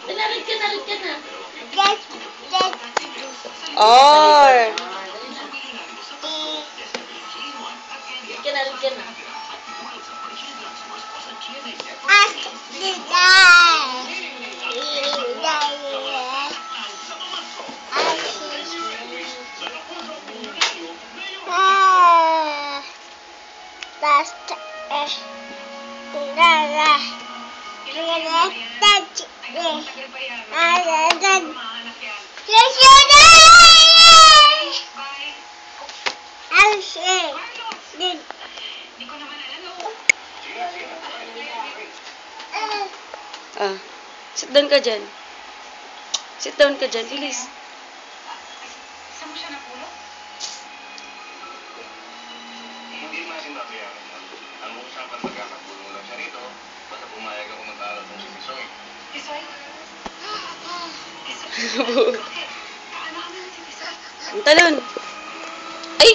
Narid ka na. Or. Narid ka na. Sit down ka dyan. Sit down ka dyan, bilis. Saan mo siya napulot? Hindi naman sinabi yan. Ang usapan magkakatulong lang siya rito, basta pumayag ako mag-aaral ng si Tisoy. Tisoy? Tisoy? Bakit? Paano kami ng si Tisoy? Ang talon. Ay!